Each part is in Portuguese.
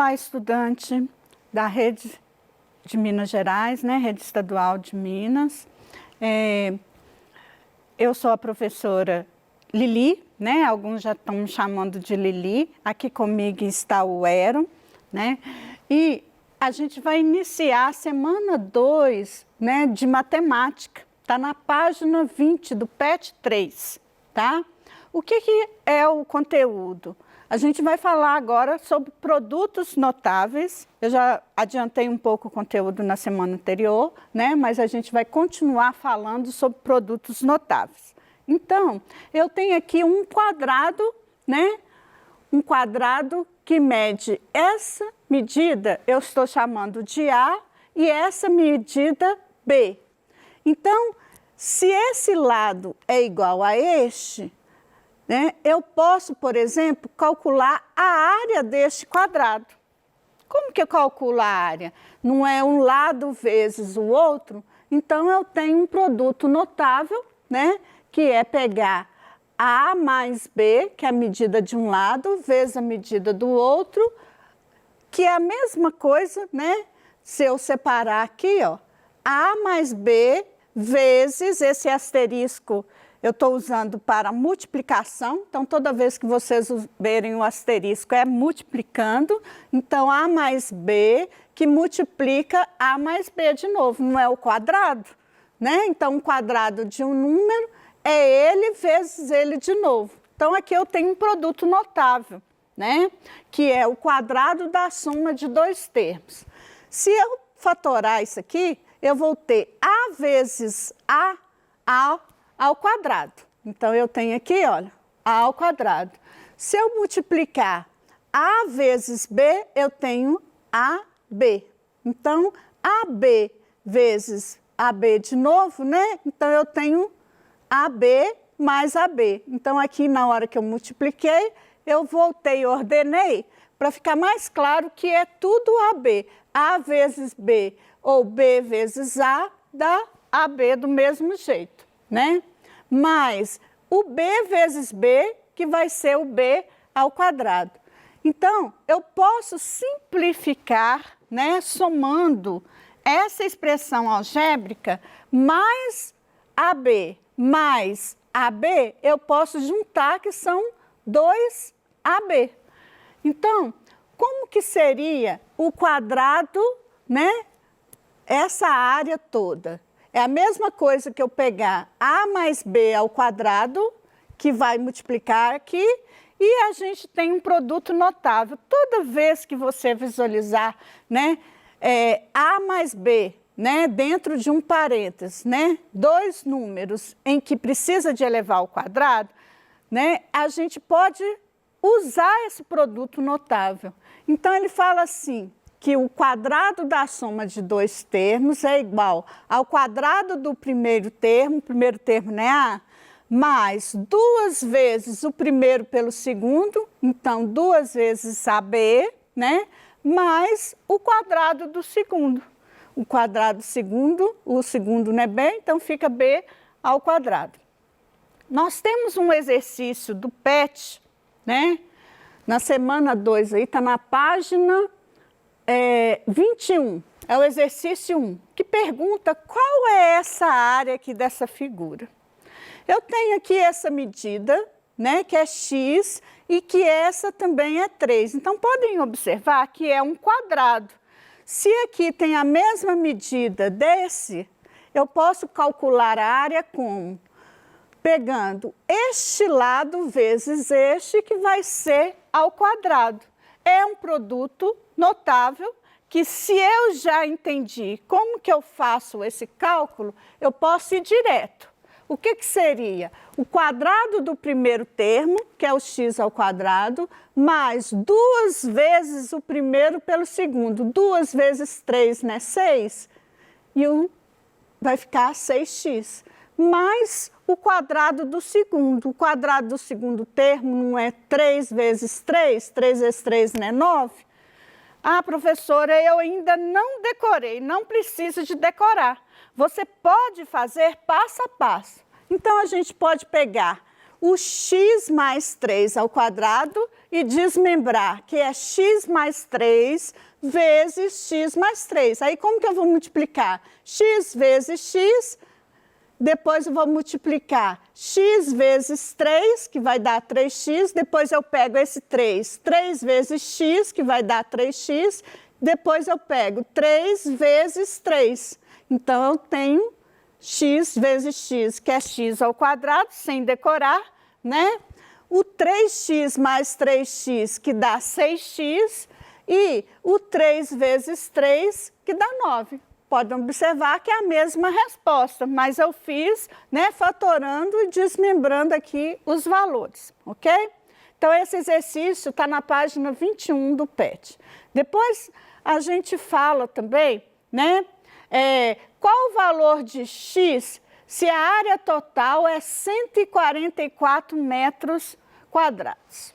Olá, estudante da Rede de Minas Gerais, né? Rede Estadual de Minas. Eu sou a professora Lili, né? Alguns já estão me chamando de Lili. Aqui comigo está o Ero, né? E a gente vai iniciar a semana 2, né, de matemática. Está na página 20 do PET 3, tá? O que é o conteúdo? A gente vai falar agora sobre produtos notáveis. Eu já adiantei um pouco o conteúdo na semana anterior, né? Mas a gente vai continuar falando sobre produtos notáveis. Então, eu tenho aqui um quadrado, né? Um quadrado que mede essa medida, eu estou chamando de A, e essa medida B. Então, se esse lado é igual a este, né, eu posso, por exemplo, calcular a área deste quadrado. Como que eu calculo a área? Não é um lado vezes o outro? Então, eu tenho um produto notável, né, que é pegar A mais B, que é a medida de um lado, vezes a medida do outro, que é a mesma coisa, né? Se eu separar aqui, ó, A mais B vezes esse asterisco, eu estou usando para multiplicação, então toda vez que vocês verem o asterisco é multiplicando, então A mais B que multiplica A mais B de novo, não é o quadrado, né? Então o quadrado de um número é ele vezes ele de novo. Então aqui eu tenho um produto notável, né? Que é o quadrado da soma de dois termos. Se eu fatorar isso aqui, eu vou ter A vezes A ao quadrado. Então, eu tenho aqui, olha, A ao quadrado. Se eu multiplicar A vezes B, eu tenho AB. Então, AB vezes AB de novo, né? Então, eu tenho AB mais AB. Então, aqui na hora que eu multipliquei, eu voltei e ordenei para ficar mais claro que é tudo AB. A vezes B ou B vezes A dá AB do mesmo jeito, né? Mas o B vezes B, que vai ser o B ao quadrado. Então, eu posso simplificar, né, somando essa expressão algébrica mais AB mais AB, eu posso juntar que são 2AB. Então, como que seria o quadrado, né? Essa área toda. É a mesma coisa que eu pegar A mais B ao quadrado, que vai multiplicar aqui, e a gente tem um produto notável. Toda vez que você visualizar, né, A mais B, né, dentro de um parênteses, né, dois números em que precisa de elevar ao quadrado, né, a gente pode usar esse produto notável. Então, ele fala assim, que o quadrado da soma de dois termos é igual ao quadrado do primeiro termo, né, A, mais duas vezes o primeiro pelo segundo, então, duas vezes AB, né, mais o quadrado do segundo. O quadrado do segundo, o segundo não é B, então fica B ao quadrado. Nós temos um exercício do PET, né? Na semana 2, aí está na página 21, é o exercício 1, que pergunta qual é essa área aqui dessa figura. Eu tenho aqui essa medida, né, que é x, e que essa também é 3. Então, podem observar que é um quadrado. Se aqui tem a mesma medida desse, eu posso calcular a área como? Pegando este lado vezes este, que vai ser ao quadrado. É um produto notável que, se eu já entendi como que eu faço esse cálculo, eu posso ir direto. O que seria? O quadrado do primeiro termo, que é o x ao quadrado, mais duas vezes o primeiro pelo segundo. 2 vezes 3, né? 6. E vai ficar 6x. Mais o quadrado do segundo. O quadrado do segundo termo não é 3 vezes 3? 3 vezes 3 não é 9? Ah, professora, eu ainda não decorei. Não precisa de decorar. Você pode fazer passo a passo. Então, a gente pode pegar o x mais 3 ao quadrado e desmembrar, que é x mais 3 vezes x mais 3. Aí como que eu vou multiplicar? X vezes x, depois eu vou multiplicar x vezes 3, que vai dar 3x, depois eu pego esse 3 vezes x, que vai dar 3x, depois eu pego 3 vezes 3. Então, eu tenho x vezes x, que é x ao quadrado, sem decorar, né? O 3x mais 3x, que dá 6x, e o 3 vezes 3, que dá 9. Podem observar que é a mesma resposta, mas eu fiz, né, fatorando e desmembrando aqui os valores, ok? Então, esse exercício está na página 21 do PET. Depois, a gente fala também, né, qual o valor de x se a área total é 144 metros quadrados.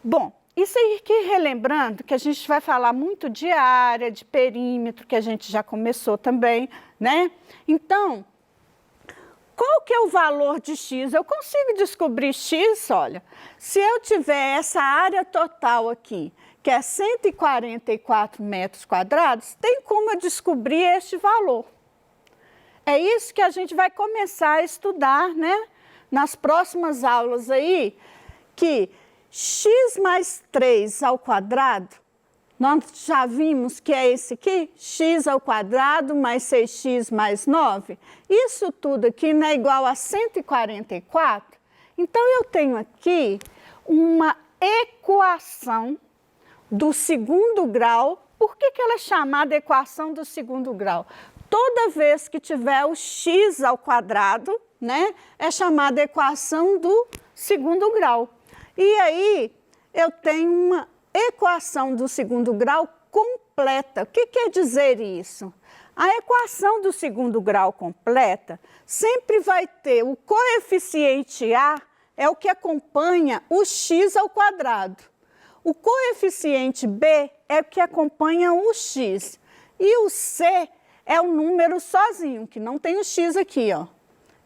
Bom, isso aqui relembrando que a gente vai falar muito de área, de perímetro, que a gente já começou também, né? Então, qual que é o valor de x? Eu consigo descobrir x, olha, se eu tiver essa área total aqui, que é 144 metros quadrados, tem como eu descobrir este valor. É isso que a gente vai começar a estudar, né? Nas próximas aulas aí, que x mais 3 ao quadrado, nós já vimos que é esse aqui, x ao quadrado mais 6x mais 9. Isso tudo aqui não é igual a 144? Então, eu tenho aqui uma equação do segundo grau. Por que ela é chamada equação do segundo grau? Toda vez que tiver o x ao quadrado, né, é chamada equação do segundo grau. E aí, eu tenho uma equação do segundo grau completa. O que quer dizer isso? A equação do segundo grau completa sempre vai ter o coeficiente A, é o que acompanha o x ao quadrado. O coeficiente B é o que acompanha o x. E o C é o número sozinho, que não tem o x aqui, ó,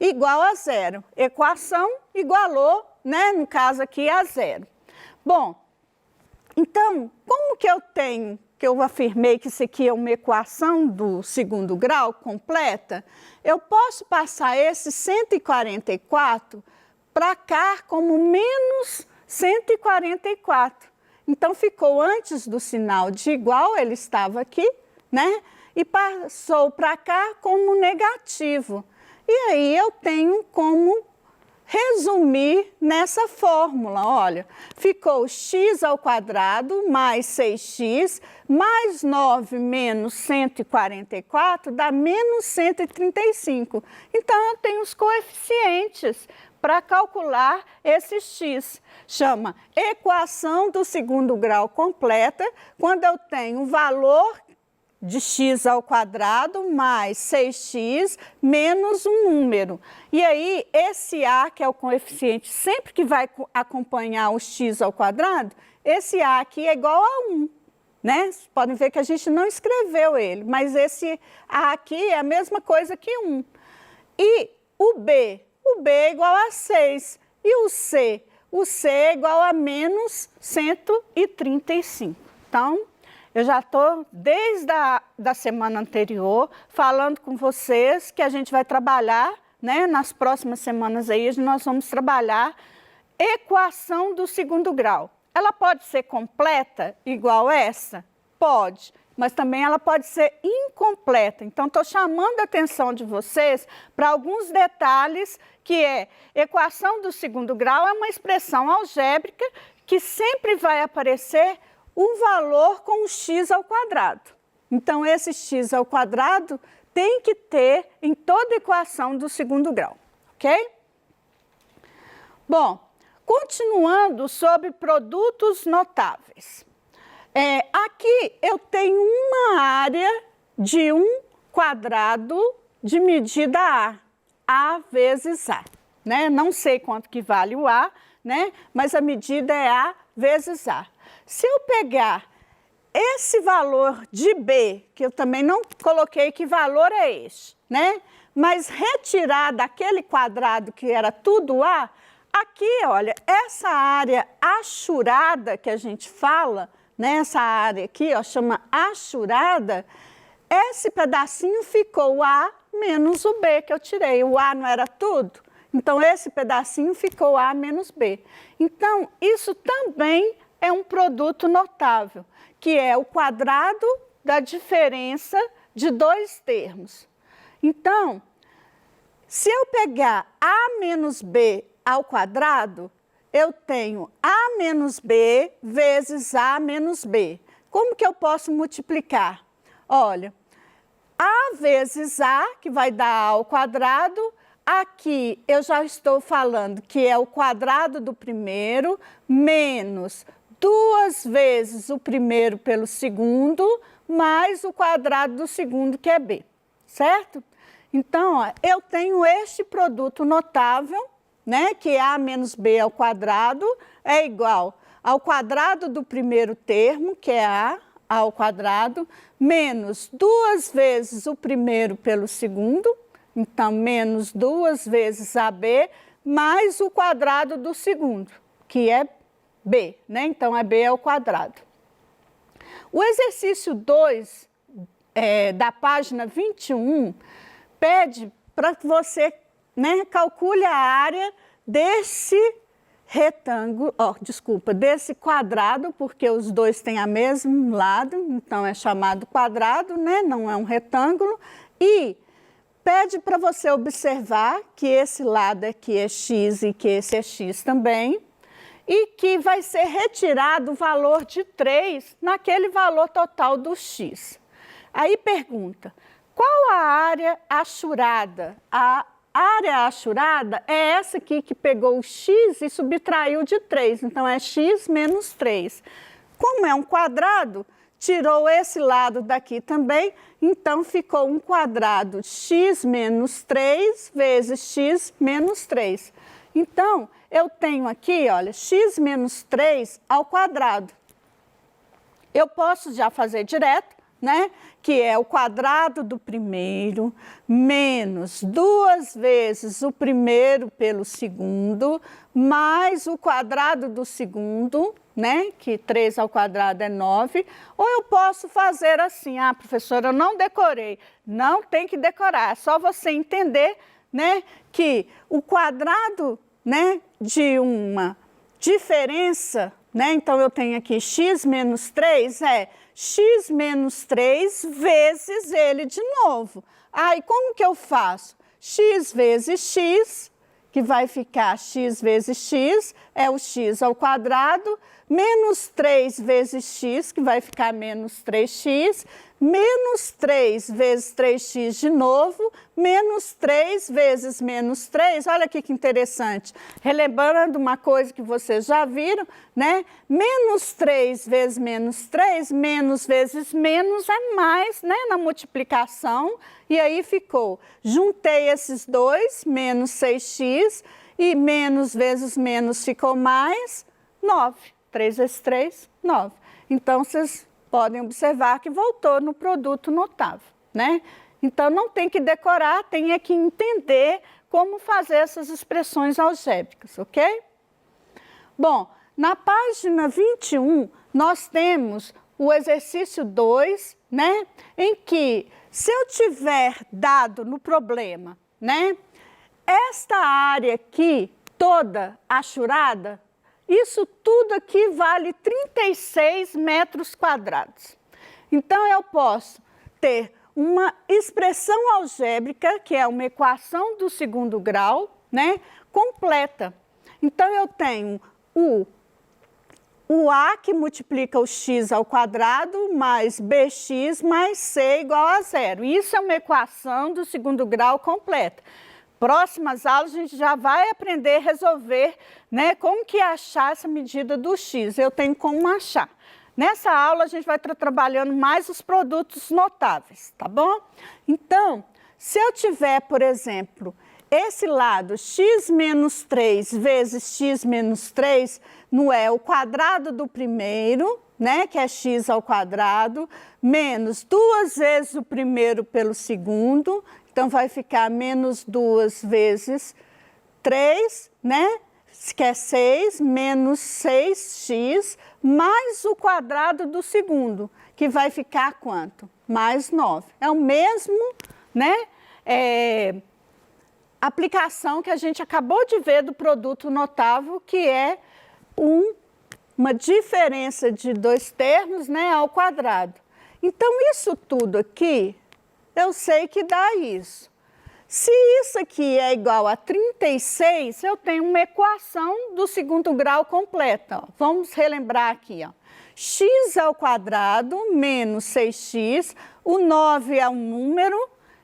igual a zero. Equação igualou, né, no caso aqui, a zero. Bom, então, como que eu tenho, que eu afirmei que isso aqui é uma equação do segundo grau completa, eu posso passar esse 144 para cá como menos 144. Então, ficou antes do sinal de igual, ele estava aqui, né? E passou para cá como negativo. E aí eu tenho como resumir nessa fórmula, olha, ficou x ao quadrado mais 6x mais 9 menos 144 dá menos 135. Então, eu tenho os coeficientes para calcular esse x. Chama equação do segundo grau completa, quando eu tenho o valor de x ao quadrado mais 6x menos um número. E aí, esse a, que é o coeficiente, sempre que vai acompanhar o x ao quadrado, esse a aqui é igual a 1, né? Vocês podem ver que a gente não escreveu ele, mas esse a aqui é a mesma coisa que 1. E o b é igual a 6. E o c é igual a menos 135. Então, eu já estou, desde da semana anterior, falando com vocês que a gente vai trabalhar, né, nas próximas semanas aí, nós vamos trabalhar equação do segundo grau. Ela pode ser completa, igual essa? Pode, mas também ela pode ser incompleta. Então, estou chamando a atenção de vocês para alguns detalhes, que é, equação do segundo grau é uma expressão algébrica que sempre vai aparecer um valor com x ao quadrado. Então, esse x ao quadrado tem que ter em toda equação do segundo grau, ok? Bom, continuando sobre produtos notáveis. Aqui eu tenho uma área de um quadrado de medida A vezes A, né? Não sei quanto que vale o A, né? Mas a medida é A vezes A. Se eu pegar esse valor de B, que eu também não coloquei que valor é este, né? Mas retirar daquele quadrado que era tudo A, aqui, olha, essa área achurada que a gente fala, né, essa área aqui, ó, chama achurada, esse pedacinho ficou o A menos o B que eu tirei. O A não era tudo? Então, esse pedacinho ficou A menos B. Então, isso também é um produto notável, que é o quadrado da diferença de dois termos. Então, se eu pegar A menos B ao quadrado, eu tenho A menos B vezes A menos B. Como que eu posso multiplicar? Olha, A vezes A, que vai dar A ao quadrado, aqui eu já estou falando que é o quadrado do primeiro, menos 2 vezes o primeiro pelo segundo, mais o quadrado do segundo, que é B, certo? Então, ó, eu tenho este produto notável, né, que A menos B ao quadrado é igual ao quadrado do primeiro termo, que é A ao quadrado, menos 2 vezes o primeiro pelo segundo, então, menos 2 vezes AB, mais o quadrado do segundo, que é B, né? Então, é B ao quadrado. O exercício 2, da página 21, pede para que você, né, calcule a área desse retângulo, desse quadrado, porque os dois têm o mesmo lado, então é chamado quadrado, né? Não é um retângulo, e pede para você observar que esse lado aqui é x e que esse é x também, e que vai ser retirado o valor de 3 naquele valor total do x. Aí pergunta, qual a área achurada? A área achurada é essa aqui que pegou o x e subtraiu de 3, então é x menos 3. Como é um quadrado, tirou esse lado daqui também, então ficou um quadrado x menos 3 vezes x menos 3. Então, eu tenho aqui, olha, x menos 3 ao quadrado. Eu posso já fazer direto, né? Que é o quadrado do primeiro menos 2 vezes o primeiro pelo segundo, mais o quadrado do segundo, né? Que 3 ao quadrado é 9. Ou eu posso fazer assim, professora, eu não decorei. Não tem que decorar, é só você entender, né? Que o quadrado, né, de uma diferença, né? Então, eu tenho aqui x menos 3 é x menos 3 vezes ele de novo. Aí, como que eu faço? X vezes x, que vai ficar x vezes x, é o x ao quadrado, menos 3 vezes x, que vai ficar menos 3x, menos 3 vezes 3x de novo, menos 3 vezes menos 3, olha aqui que interessante, relembrando uma coisa que vocês já viram, né? Menos 3 vezes menos vezes menos é mais, né? Na multiplicação, e aí ficou, juntei esses dois, menos 6x, e menos vezes menos ficou mais 9. 3 vezes 3, 9. Então, vocês podem observar que voltou no produto notável, né? Então, não tem que decorar, tem é que entender como fazer essas expressões algébricas, ok? Bom, na página 21, nós temos o exercício 2, né? Em que, se eu tiver dado no problema, né? Esta área aqui, toda achurada, isso tudo aqui vale 36 metros quadrados. Então, eu posso ter uma expressão algébrica, que é uma equação do segundo grau, né, completa. Então, eu tenho o A que multiplica o x ao quadrado, mais bx mais c igual a 0. Isso é uma equação do segundo grau completa. Próximas aulas a gente já vai aprender a resolver, né, como que achar essa medida do x. Eu tenho como achar. Nessa aula a gente vai estar trabalhando mais os produtos notáveis, tá bom? Então, se eu tiver, por exemplo, esse lado x menos 3 vezes x menos 3, não é o quadrado do primeiro, né, que é x ao quadrado, menos 2 vezes o primeiro pelo segundo, então vai ficar menos 2 vezes 3, né, que é 6 menos 6x mais o quadrado do segundo, que vai ficar quanto? Mais 9. É o mesmo, né, aplicação que a gente acabou de ver do produto notável, que é uma diferença de dois termos, né, ao quadrado. Então, isso tudo aqui, eu sei que dá isso. Se isso aqui é igual a 36, eu tenho uma equação do segundo grau completa. Ó. Vamos relembrar aqui. Ó. X ao quadrado menos 6x, o 9 é um número,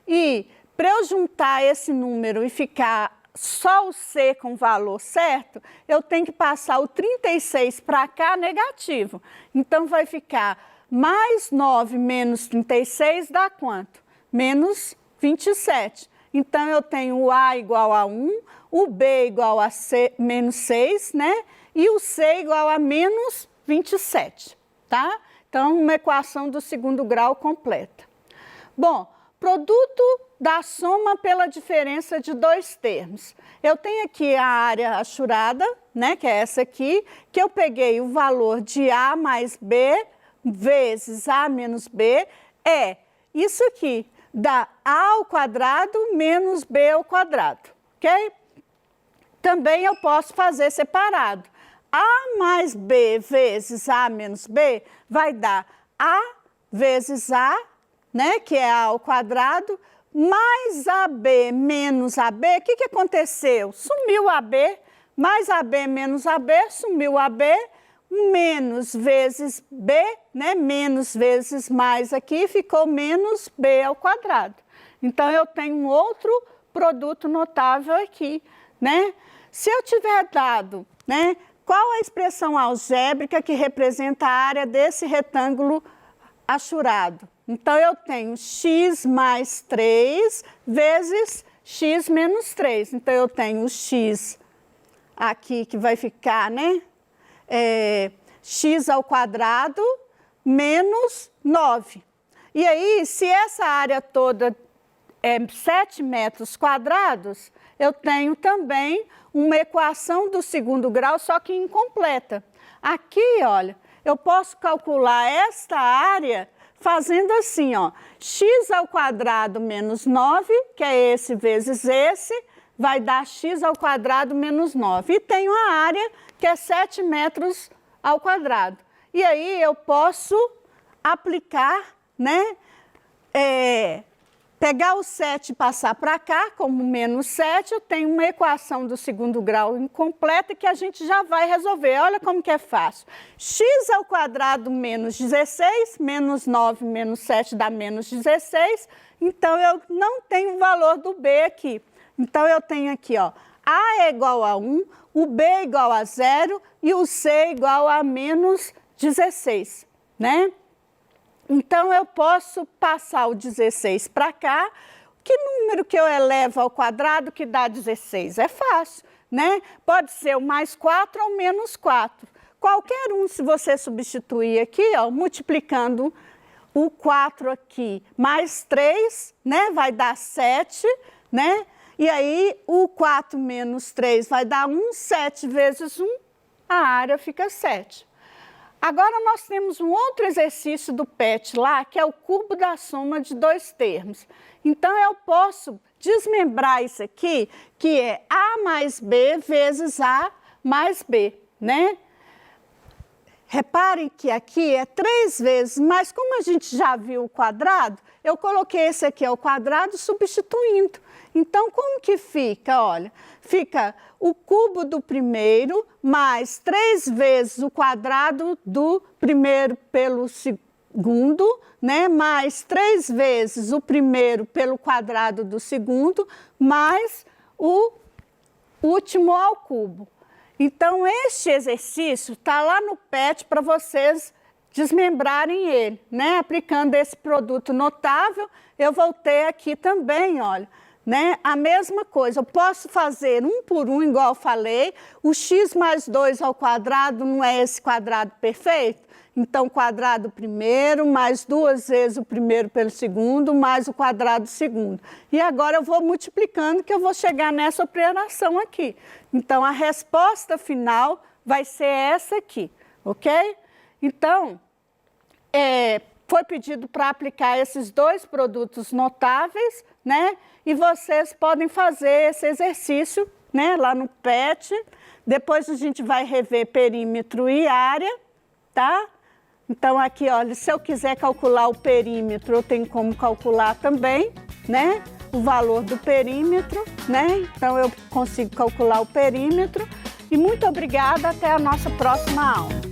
e para eu juntar esse número e ficar só o C com o valor certo, eu tenho que passar o 36 para cá negativo. Então, vai ficar mais 9 menos 36 dá quanto? Menos 27. Então, eu tenho o A igual a 1, o B igual a menos 6, né? E o C igual a menos 27, tá? Então, uma equação do segundo grau completa. Bom, produto da soma pela diferença de dois termos. Eu tenho aqui a área achurada, né? Que é essa aqui, que eu peguei o valor de A mais B vezes A menos B, é isso aqui. Dá A ao quadrado menos B ao quadrado, ok? Também eu posso fazer separado. A mais B vezes A menos B vai dar A vezes A, né, que é A ao quadrado, mais AB menos AB. O que aconteceu? Sumiu AB, mais AB menos AB, sumiu AB, menos vezes B, né? Menos vezes mais aqui, ficou menos B ao quadrado. Então, eu tenho um outro produto notável aqui, né? Se eu tiver dado, né, qual a expressão algébrica que representa a área desse retângulo achurado? Então, eu tenho x mais 3 vezes x menos 3. Então, eu tenho o x aqui que vai ficar, né? X ao quadrado menos 9. E aí, se essa área toda é 7 metros quadrados, eu tenho também uma equação do segundo grau, só que incompleta. Aqui, olha, eu posso calcular esta área fazendo assim, ó, x ao quadrado menos 9, que é esse vezes esse, vai dar x ao quadrado menos 9. E tenho a área que é 7 metros ao quadrado. E aí eu posso aplicar, né, pegar o 7 e passar para cá, como menos 7, eu tenho uma equação do segundo grau incompleta que a gente já vai resolver. Olha como que é fácil. X ao quadrado menos 16, menos 9 menos 7 dá menos 16, então eu não tenho o valor do B aqui. Então, eu tenho aqui, ó, A é igual a 1, o B é igual a 0 e o C é igual a menos 16, né? Então, eu posso passar o 16 para cá. Que número que eu elevo ao quadrado que dá 16? É fácil, né? Pode ser o mais 4 ou menos 4. Qualquer um, se você substituir aqui, ó, multiplicando o 4 aqui mais 3, né? Vai dar 7, né? E aí, o 4 menos 3 vai dar 1, 7 vezes 1, a área fica 7. Agora, nós temos um outro exercício do PET lá, que é o cubo da soma de dois termos. Então, eu posso desmembrar isso aqui, que é A mais B vezes A mais B, né? Reparem que aqui é 3 vezes, mas como a gente já viu o quadrado, eu coloquei esse aqui ao quadrado substituindo. Então, como que fica? Olha, fica o cubo do primeiro mais 3 vezes o quadrado do primeiro pelo segundo, né? Mais 3 vezes o primeiro pelo quadrado do segundo, mais o último ao cubo. Então, este exercício está lá no PET para vocês desmembrarem ele, né? Aplicando esse produto notável, eu voltei aqui também, olha, né? A mesma coisa, eu posso fazer um por um, igual eu falei, o x mais 2 ao quadrado não é esse quadrado perfeito? Então, quadrado primeiro, mais 2 vezes o primeiro pelo segundo, mais o quadrado segundo. E agora eu vou multiplicando que eu vou chegar nessa operação aqui. Então, a resposta final vai ser essa aqui, ok? Então, foi pedido para aplicar esses dois produtos notáveis, né? E vocês podem fazer esse exercício, né? Lá no PET. Depois a gente vai rever perímetro e área, tá? Então, aqui, olha, se eu quiser calcular o perímetro, eu tenho como calcular também, né? O valor do perímetro, né? Então, eu consigo calcular o perímetro. E muito obrigada, até a nossa próxima aula.